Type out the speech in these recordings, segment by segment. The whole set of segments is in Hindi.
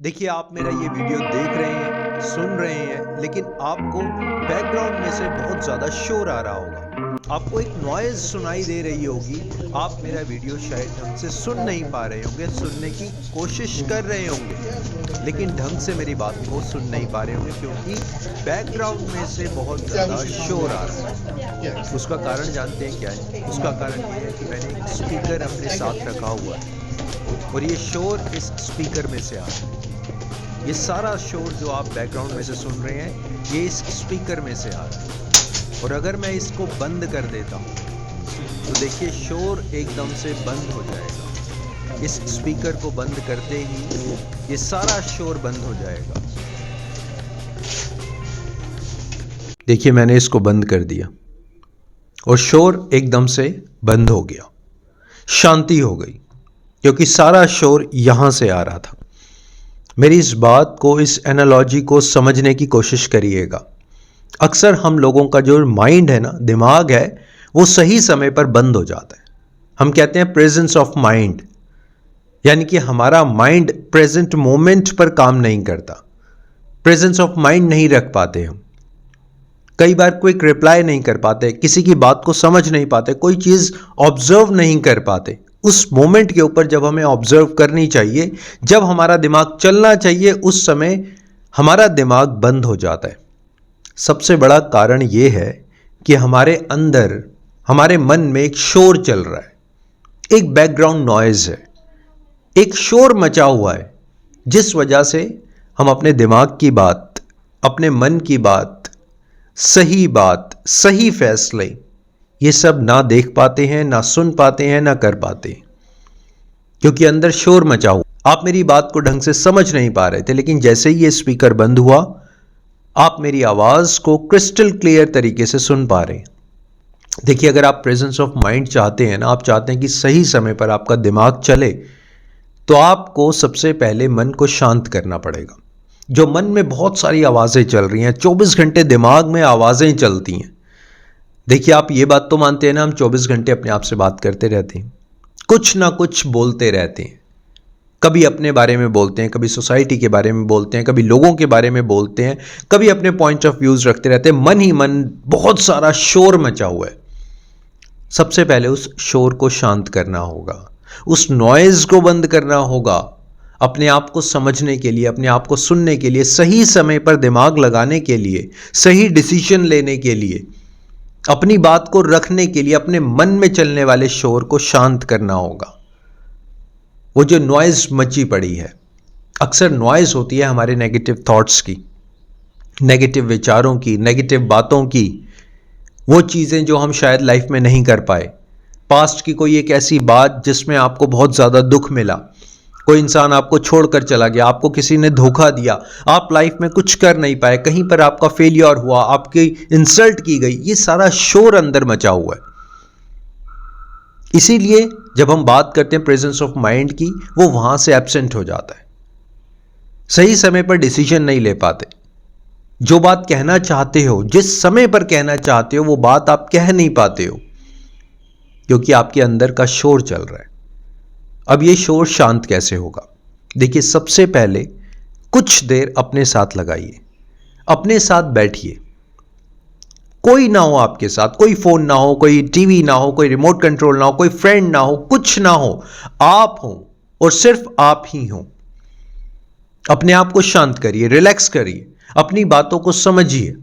देखिए, आप मेरा ये वीडियो देख रहे हैं, सुन रहे हैं, लेकिन आपको बैकग्राउंड में से बहुत ज़्यादा शोर आ रहा होगा। आपको एक नॉइज़ सुनाई दे रही होगी। आप मेरा वीडियो शायद ढंग से सुन नहीं पा रहे होंगे, सुनने की कोशिश कर रहे होंगे, लेकिन ढंग से मेरी बात को सुन नहीं पा रहे होंगे क्योंकि बैकग्राउंड में से बहुत ज़्यादा शोर आ रहा है। उसका कारण जानते हैं क्या है? उसका कारण ये है कि मैंने एक स्पीकर अपने साथ रखा हुआ है और ये शोर इस स्पीकर में से आ रहा है। ये सारा शोर जो आप बैकग्राउंड में से सुन रहे हैं, ये इस स्पीकर में से आ रहा है। और अगर मैं इसको बंद कर देता हूँ तो देखिए शोर एकदम से बंद हो जाएगा। इस स्पीकर को बंद करते ही ये सारा शोर बंद हो जाएगा। देखिए, मैंने इसको बंद कर दिया और शोर एकदम से बंद हो गया, शांति हो गई, क्योंकि सारा शोर यहाँ से आ रहा था। मेरी इस बात को, इस एनालॉजी को समझने की कोशिश करिएगा। अक्सर हम लोगों का जो माइंड है ना, दिमाग है, वो सही समय पर बंद हो जाता है। हम कहते हैं प्रेजेंस ऑफ माइंड, यानी कि हमारा माइंड प्रेजेंट मोमेंट पर काम नहीं करता। प्रेजेंस ऑफ माइंड नहीं रख पाते हम। कई बार क्विक रिप्लाई नहीं कर पाते, किसी की बात को समझ नहीं पाते, कोई चीज़ ऑब्जर्व नहीं कर पाते। उस मोमेंट के ऊपर जब हमें ऑब्जर्व करनी चाहिए, जब हमारा दिमाग चलना चाहिए, उस समय हमारा दिमाग बंद हो जाता है। सबसे बड़ा कारण ये है कि हमारे अंदर, हमारे मन में एक शोर चल रहा है, एक बैकग्राउंड नॉइज है, एक शोर मचा हुआ है, जिस वजह से हम अपने दिमाग की बात, अपने मन की बात, सही फैसले, ये सब ना देख पाते हैं, ना सुन पाते हैं, ना कर पाते, क्योंकि अंदर शोर मचा हुआ। आप मेरी बात को ढंग से समझ नहीं पा रहे थे, लेकिन जैसे ही ये स्पीकर बंद हुआ, आप मेरी आवाज को क्रिस्टल क्लियर तरीके से सुन पा रहे हैं। देखिए, अगर आप प्रेजेंस ऑफ माइंड चाहते हैं ना, आप चाहते हैं कि सही समय पर आपका दिमाग चले, तो आपको सबसे पहले मन को शांत करना पड़ेगा। जो मन में बहुत सारी आवाजें चल रही हैं, 24 घंटे दिमाग में आवाजें चलती हैं। देखिए, आप ये बात तो मानते हैं ना, हम 24 घंटे अपने आप से बात करते रहते हैं, कुछ ना कुछ बोलते रहते हैं। कभी अपने बारे में बोलते हैं, कभी सोसाइटी के बारे में बोलते हैं, कभी लोगों के बारे में बोलते हैं, कभी अपने पॉइंट ऑफ व्यूज रखते रहते हैं। मन ही मन बहुत सारा शोर मचा हुआ है। सबसे पहले उस शोर को शांत करना होगा, उस नॉइज को बंद करना होगा। अपने आप को समझने के लिए, अपने आप को सुनने के लिए, सही समय पर दिमाग लगाने के लिए, सही डिसीजन लेने के लिए, अपनी बात को रखने के लिए, अपने मन में चलने वाले शोर को शांत करना होगा। वो जो नॉइज मची पड़ी है, अक्सर नॉइज होती है हमारे नेगेटिव थॉट्स की, नेगेटिव विचारों की, नेगेटिव बातों की, वो चीज़ें जो हम शायद लाइफ में नहीं कर पाए। पास्ट की कोई एक ऐसी बात जिसमें आपको बहुत ज़्यादा दुख मिला, कोई इंसान आपको छोड़कर चला गया, आपको किसी ने धोखा दिया, आप लाइफ में कुछ कर नहीं पाए, कहीं पर आपका फेलियर हुआ, आपकी इंसल्ट की गई, ये सारा शोर अंदर मचा हुआ है। इसीलिए जब हम बात करते हैं प्रेजेंस ऑफ माइंड की, वो वहां से एब्सेंट हो जाता है। सही समय पर डिसीजन नहीं ले पाते। जो बात कहना चाहते हो, जिस समय पर कहना चाहते हो, वो बात आप कह नहीं पाते हो, क्योंकि आपके अंदर का शोर चल रहा है। अब ये शोर शांत कैसे होगा? देखिए, सबसे पहले कुछ देर अपने साथ लगाइए, अपने साथ बैठिए। कोई ना हो आपके साथ, कोई फोन ना हो, कोई टीवी ना हो, कोई रिमोट कंट्रोल ना हो, कोई फ्रेंड ना हो, कुछ ना हो, आप हो और सिर्फ आप ही हो। अपने आप को शांत करिए, रिलैक्स करिए, अपनी बातों को समझिए,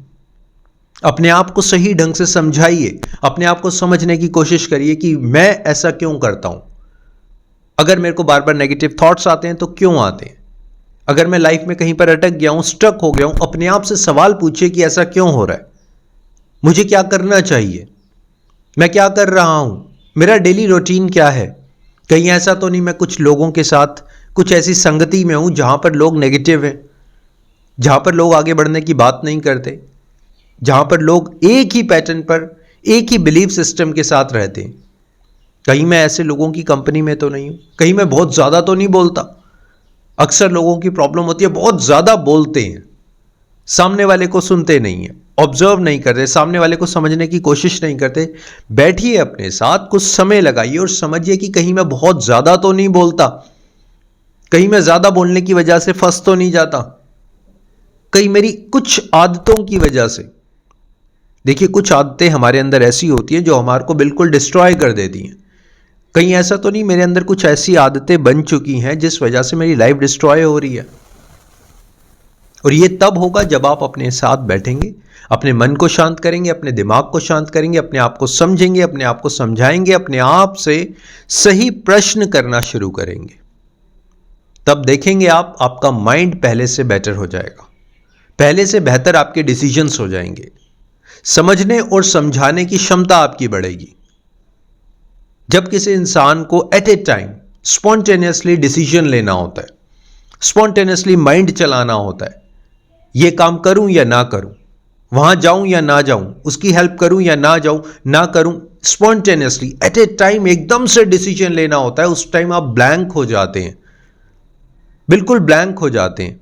अपने आप को सही ढंग से समझाइए, अपने आप को समझने की कोशिश करिए कि मैं ऐसा क्यों करता हूं। अगर मेरे को बार बार नेगेटिव थॉट्स आते हैं तो क्यों आते हैं? अगर मैं लाइफ में कहीं पर अटक गया हूं, स्टक हो गया हूं, अपने आप से सवाल पूछिए कि ऐसा क्यों हो रहा है, मुझे क्या करना चाहिए, मैं क्या कर रहा हूं, मेरा डेली रूटीन क्या है। कहीं ऐसा तो नहीं मैं कुछ लोगों के साथ, कुछ ऐसी संगति में हूं जहां पर लोग नेगेटिव हैं, जहां पर लोग आगे बढ़ने की बात नहीं करते, जहां पर लोग एक ही पैटर्न पर, एक ही बिलीफ सिस्टम के साथ रहते हैं। कहीं मैं ऐसे लोगों की कंपनी में तो नहीं हूं, कहीं मैं बहुत ज्यादा तो नहीं बोलता। अक्सर लोगों की प्रॉब्लम होती है, बहुत ज्यादा बोलते हैं, सामने वाले को सुनते नहीं है, ऑब्जर्व नहीं करते, सामने वाले को समझने की कोशिश नहीं करते। बैठिए अपने साथ, कुछ समय लगाइए और समझिए कि कहीं मैं बहुत ज्यादा तो नहीं बोलता, कहीं मैं ज्यादा बोलने की वजह से फंस तो नहीं जाता, कहीं मेरी कुछ आदतों की वजह से। देखिए, कुछ आदतें हमारे अंदर ऐसी होती हैं जो हमारे को बिल्कुल डिस्ट्रॉय कर देती हैं। कहीं ऐसा तो नहीं मेरे अंदर कुछ ऐसी आदतें बन चुकी हैं जिस वजह से मेरी लाइफ डिस्ट्रॉय हो रही है। और ये तब होगा जब आप अपने साथ बैठेंगे, अपने मन को शांत करेंगे, अपने दिमाग को शांत करेंगे, अपने आप को समझेंगे, अपने आप को समझाएंगे, अपने आप से सही प्रश्न करना शुरू करेंगे। तब देखेंगे आप, आपका माइंड पहले से बेटर हो जाएगा, पहले से बेहतर आपके डिसीजंस हो जाएंगे, समझने और समझाने की क्षमता आपकी बढ़ेगी। जब किसी इंसान को at a time spontaneously decision लेना होता है, स्पॉन्टेनियसली माइंड चलाना होता है, ये काम करूं या ना करूं, वहां जाऊं या ना जाऊं, उसकी हेल्प करूं या ना जाऊं, ना करूं, स्पॉन्टेनियसली एट ए टाइम एकदम से डिसीजन लेना होता है। उस टाइम आप ब्लैंक हो जाते हैं, बिल्कुल ब्लैंक हो जाते हैं।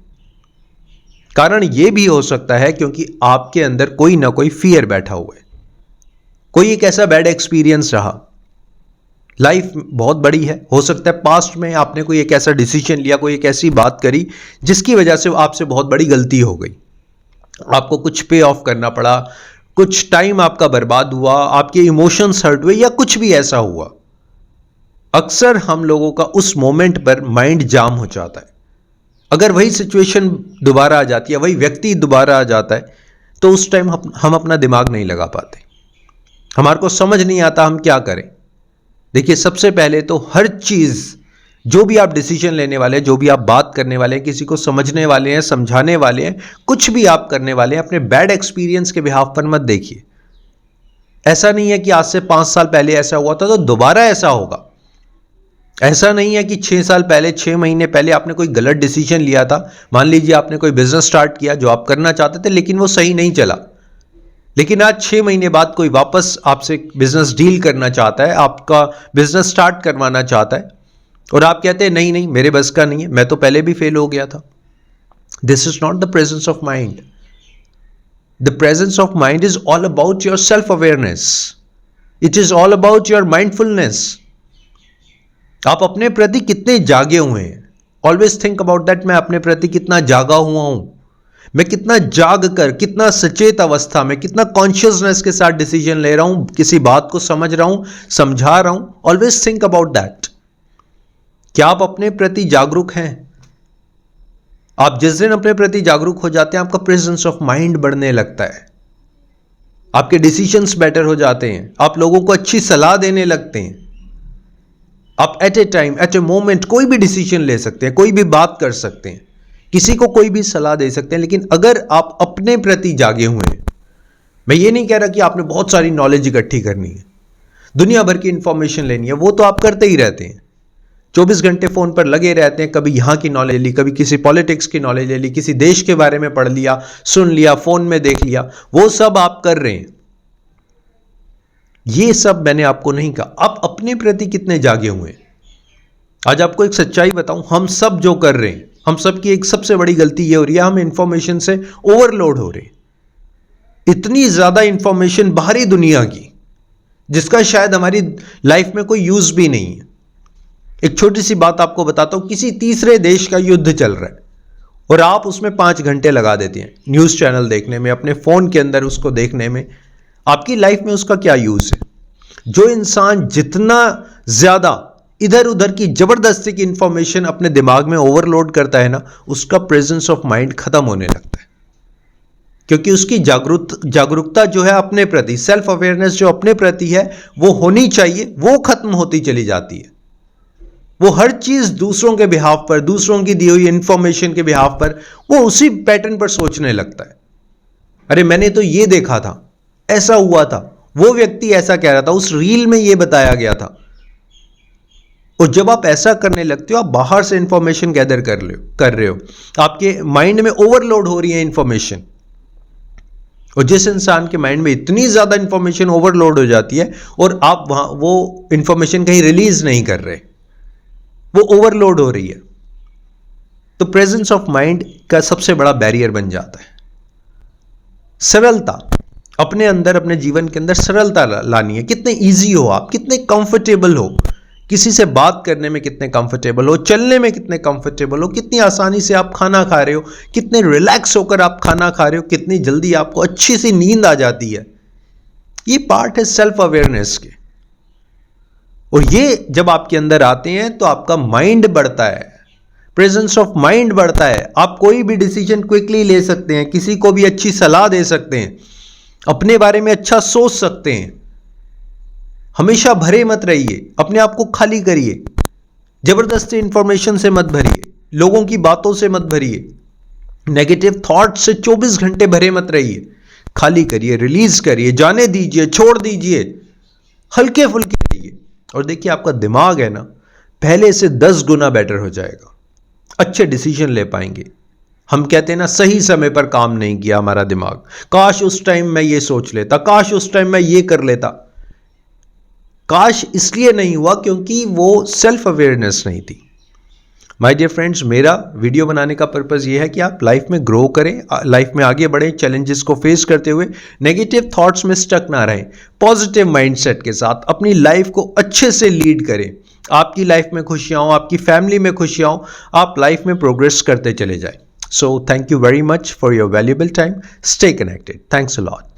कारण यह भी हो सकता है क्योंकि आपके अंदर कोई ना कोई फियर बैठा हुआ है, कोई एक ऐसा बैड एक्सपीरियंस रहा। लाइफ बहुत बड़ी है, हो सकता है पास्ट में आपने कोई एक ऐसा डिसीजन लिया, कोई एक ऐसी बात करी जिसकी वजह से आपसे बहुत बड़ी गलती हो गई, आपको कुछ पे ऑफ करना पड़ा, कुछ टाइम आपका बर्बाद हुआ, आपके इमोशंस हर्ट हुए, या कुछ भी ऐसा हुआ। अक्सर हम लोगों का उस मोमेंट पर माइंड जाम हो जाता है। अगर वही सिचुएशन दोबारा आ जाती है, वही व्यक्ति दोबारा आ जाता है, तो उस टाइम हम अपना दिमाग नहीं लगा पाते, हमारे को समझ नहीं आता हम क्या करें। देखिए, सबसे पहले तो हर चीज, जो भी आप डिसीजन लेने वाले हैं, जो भी आप बात करने वाले हैं, किसी को समझने वाले हैं, समझाने वाले हैं, कुछ भी आप करने वाले हैं, अपने बैड एक्सपीरियंस के बिहाफ पर मत देखिए। ऐसा नहीं है कि आज से 5 साल पहले ऐसा हुआ था तो दोबारा ऐसा होगा। ऐसा नहीं है कि 6 साल पहले, 6 महीने पहले आपने कोई गलत डिसीजन लिया था। मान लीजिए आपने कोई बिजनेस स्टार्ट किया जो आप करना चाहते थे, लेकिन वो सही नहीं चला, लेकिन आज 6 महीने बाद कोई वापस आपसे बिजनेस डील करना चाहता है, आपका बिजनेस स्टार्ट करवाना चाहता है, और आप कहते हैं नहीं नहीं मेरे बस का नहीं है, मैं तो पहले भी फेल हो गया था। This is not the presence of mind. The presence of mind is all about your self awareness, it is all about your mindfulness. आप अपने प्रति कितने जागे हुए हैं, ऑलवेज थिंक अबाउट दैट। मैं अपने प्रति कितना जागा हुआ हूं, मैं कितना जाग कर, कितना सचेत अवस्था में, कितना कॉन्शियसनेस के साथ डिसीजन ले रहा हूं, किसी बात को समझ रहा हूं, समझा रहा हूं। Always think about that. क्या आप अपने प्रति जागरूक हैं? आप जिस दिन अपने प्रति जागरूक हो जाते हैं, आपका प्रेजेंस ऑफ माइंड बढ़ने लगता है, आपके डिसीजंस बेटर हो जाते हैं, आप लोगों को अच्छी सलाह देने लगते हैं, आप at a time, at a moment कोई भी डिसीजन ले सकते हैं, कोई भी बात कर सकते हैं, किसी को कोई भी सलाह दे सकते हैं। लेकिन अगर आप अपने प्रति जागे हुए हैं, मैं ये नहीं कह रहा कि आपने बहुत सारी नॉलेज इकट्ठी करनी है, दुनिया भर की इंफॉर्मेशन लेनी है, वो तो आप करते ही रहते हैं, 24 घंटे फोन पर लगे रहते हैं। कभी यहां की नॉलेज ली, कभी किसी पॉलिटिक्स की नॉलेज ले ली, किसी देश के बारे में पढ़ लिया, सुन लिया, फोन में देख लिया, वो सब आप कर रहे हैं। ये सब मैंने आपको नहीं कहा। आप अपने प्रति कितने जागे हुए हैं? आज आपको एक सच्चाई बताऊं, हम सब जो कर रहे हैं, हम सब की एक सबसे बड़ी गलती ये हो रही है, हम इंफॉर्मेशन से ओवरलोड हो रहे हैं। इतनी ज्यादा इंफॉर्मेशन बाहरी दुनिया की, जिसका शायद हमारी लाइफ में कोई यूज भी नहीं है। एक छोटी सी बात आपको बताता हूं, किसी तीसरे देश का युद्ध चल रहा है और आप उसमें 5 घंटे लगा देते हैं न्यूज चैनल देखने में, अपने फोन के अंदर उसको देखने में। आपकी लाइफ में उसका क्या यूज है? जो इंसान जितना ज्यादा इधर उधर की जबरदस्ती की इंफॉर्मेशन अपने दिमाग में ओवरलोड करता है ना, उसका प्रेजेंस ऑफ माइंड खत्म होने लगता है, क्योंकि उसकी जागरूकता जो है अपने प्रति, सेल्फ अवेयरनेस जो अपने प्रति है वो होनी चाहिए, वो खत्म होती चली जाती है। वो हर चीज दूसरों के बिहाफ पर, दूसरों की दी हुई इंफॉर्मेशन के बिहाफ पर, वो उसी पैटर्न पर सोचने लगता है। अरे मैंने तो ये देखा था, ऐसा हुआ था, वो व्यक्ति ऐसा कह रहा था, उस रील में ये बताया गया था। और जब आप ऐसा करने लगते हो, आप बाहर से इंफॉर्मेशन गैदर कर रहे हो, आपके माइंड में ओवरलोड हो रही है इंफॉर्मेशन। और जिस इंसान के माइंड में इतनी ज्यादा इंफॉर्मेशन ओवरलोड हो जाती है और आप वहां वो इंफॉर्मेशन कहीं रिलीज नहीं कर रहे, वो ओवरलोड हो रही है, तो प्रेजेंस ऑफ माइंड का सबसे बड़ा बैरियर बन जाता है। सरलता, अपने अंदर, अपने जीवन के अंदर सरलता लानी है। कितने इजी हो आप, कितने कंफर्टेबल हो, किसी से बात करने में कितने कंफर्टेबल हो, चलने में कितने कंफर्टेबल हो, कितनी आसानी से आप खाना खा रहे हो, कितने रिलैक्स होकर आप खाना खा रहे हो, कितनी जल्दी आपको अच्छी सी नींद आ जाती है। ये पार्ट है सेल्फ अवेयरनेस के। और ये जब आपके अंदर आते हैं तो आपका माइंड बढ़ता है, प्रेजेंस ऑफ माइंड बढ़ता है। आप कोई भी डिसीजन क्विकली ले सकते हैं, किसी को भी अच्छी सलाह दे सकते हैं, अपने बारे में अच्छा सोच सकते हैं। हमेशा भरे मत रहिए, अपने आप को खाली करिए, जबरदस्ती इंफॉर्मेशन से मत भरिए, लोगों की बातों से मत भरिए, नेगेटिव थॉट से 24 घंटे भरे मत रहिए। खाली करिए, रिलीज करिए, जाने दीजिए, छोड़ दीजिए, हल्के फुल्के रहिए। और देखिए आपका दिमाग है ना, पहले से 10 गुना बेटर हो जाएगा, अच्छे डिसीजन ले पाएंगे। हम कहते हैं ना, सही समय पर काम नहीं किया हमारा दिमाग, काश उस टाइम मैं ये सोच लेता, काश उस टाइम मैं ये कर लेता। काश इसलिए नहीं हुआ क्योंकि वो सेल्फ अवेयरनेस नहीं थी। माय डियर फ्रेंड्स, मेरा वीडियो बनाने का पर्पस ये है कि आप लाइफ में ग्रो करें, लाइफ में आगे बढ़ें, चैलेंजेस को फेस करते हुए नेगेटिव थॉट्स में स्टक ना रहें, पॉजिटिव माइंडसेट के साथ अपनी लाइफ को अच्छे से लीड करें। आपकी लाइफ में खुशियां हो, आपकी फैमिली में खुशियां हो, आप लाइफ में प्रोग्रेस करते चले जाएं। So thank you very much for your valuable time. Stay connected. Thanks a lot.